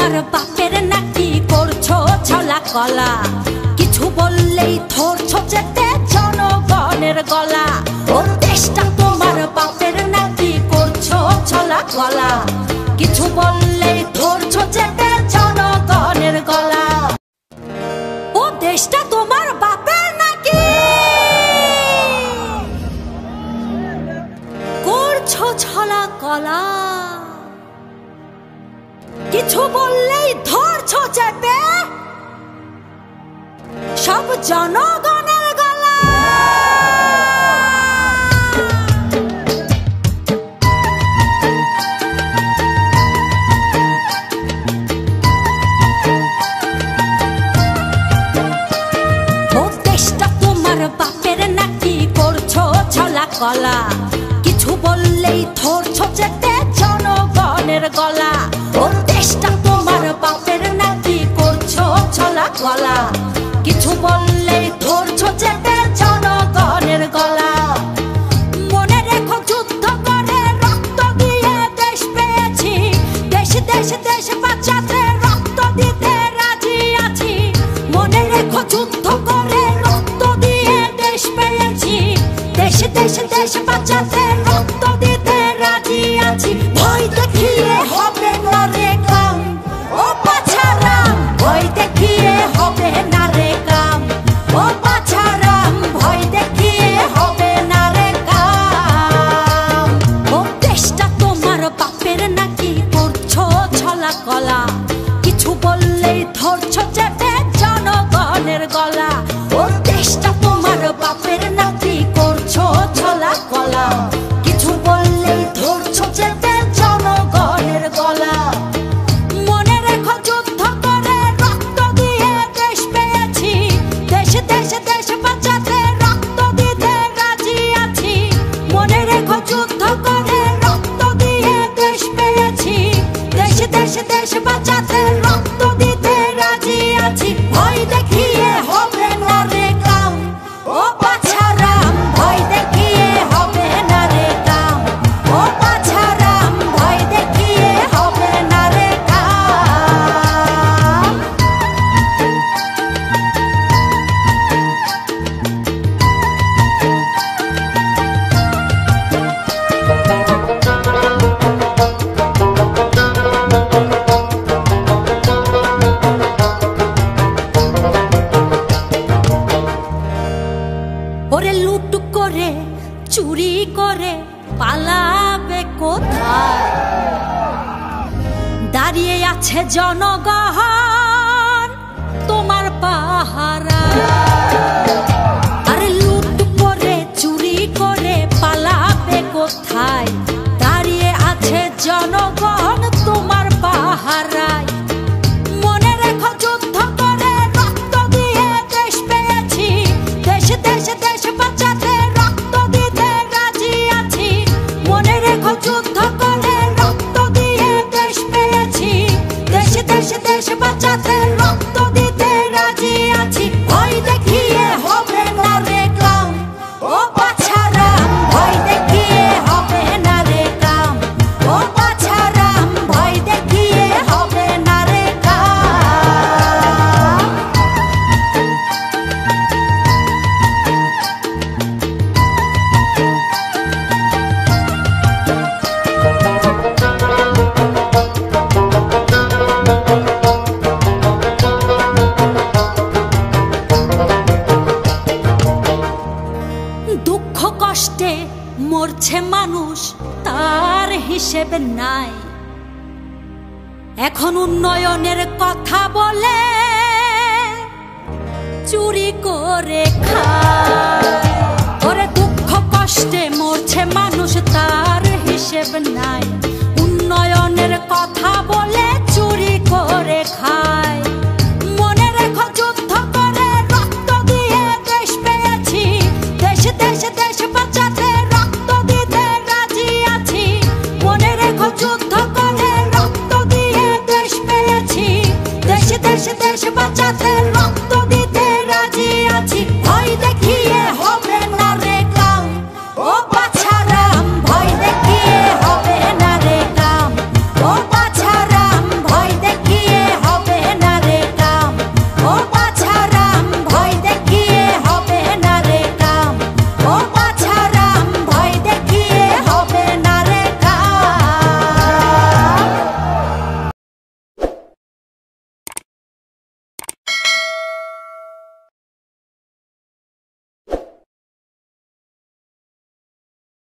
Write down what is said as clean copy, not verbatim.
তোমার বাপের নাকি করছো ছলা কলা, কিছু বললেই ধরছো চেপে জনগণের গলা। ও দেশটা তোমার বাপের নাকি করছো ছলা কলা, কিছু বললেই ধরছো চেপে জনগণের গলা। ও দেশটা তোমার বাপের নাকি করছো ছলা কলা, কিছু বললেই ধরছো চেপে সব জনগণের গলা। ও দেশটা তোমার বাপের নাকি করছো ছলা কলা, কিছু বললেই ধরছো চেপে জনগণের গলা। ও দেশটা তোমার বাপের নাকি করছো ছলা কলা, কিছু বললেই ধরছো চেপে জনগণের গলা। মনে রেখো যুদ্ধ করে রক্ত দিয়ে দেশ পেয়েছি, দেশ দেশ দেশ বাঁচাতে রক্ত দিতে রাজি আছি। মনে রেখো যুদ্ধ করে রক্ত দিয়ে দেশ পেয়েছি, দেশ দেশ দেশ বাঁচাতে রক্ত দিতে রাজি আছি। ভয় দেখিয়ে হবে না রে কাম, ও বাছারাম ভয় দেখিয়ে হবে না রে কাম, ও বাছারাম ভয় দেখিয়ে হবে না রে কাম। ও দেশটা তোমার বাপের নাকি করছো ছলা কলা, কিছু বললেই ধরছো চেপে জনগণের গলা। ও দেশটা তোমার বাপের নাকি করছো ছলা কলা, কিছু বললেই ধরছো চেপে জনগণের গলা। মনে রেখো যুদ্ধ করে রক্ত দিয়ে দেশ পেয়েছি, দেশ দেশ দেশ বাঁচাতে রক্ত দিতে রাজি আছি। মনে রেখো যুদ্ধ করে রক্ত দিয়ে দেশ পেয়েছি, দেশ দেশ দেশ বাঁচাতে রক্ত দিতে রাজি আছি। ভয় দেখিয়ে হবে না রে কাম, ও বাছারাম ভয় দেখিয়ে হবে না রে কাম, ও বাছারাম ভয় দেখিয়ে হবে না রে কাম। ওরে লুট করে চুরি করে পালাবে কোথায়, দাঁড়িয়ে আছে জনগণ তোমার পাহারা। আরে লুট করে চুরি করে পালাবে কোথায়, দাঁড়িয়ে আছে জনগণ তোমার পাহারায়। মনে রেখো যুদ্ধ করে রক্ত দিয়ে দেশ পেয়েছি, দেশ দেশ দেশ বাঁচাতে রক্ত দিতে রাজি আছি। মনে রেখো যুদ্ধ করে রক্ত দিয়ে দেশ পেয়েছি, দেশ দেশ দেশ বাঁচাতে রক্ত দিতে রাজি আছি। ভয় দেখিয়ে হবে না রে কাম, ও বাছারাম ভয় দেখিয়ে হবে না রে কাম, ও বাছারাম ভয় দেখিয়ে হবে না রে কাম। দুঃখ কষ্টে মরছে মানুষ তার হিসেব নাই, এখন উন্নয়নের কথা বলে চুরি করে খায়। ওরে দুঃখ কষ্টে মরছে মানুষ তার হিসেব নাই, উন্নয়নের কথা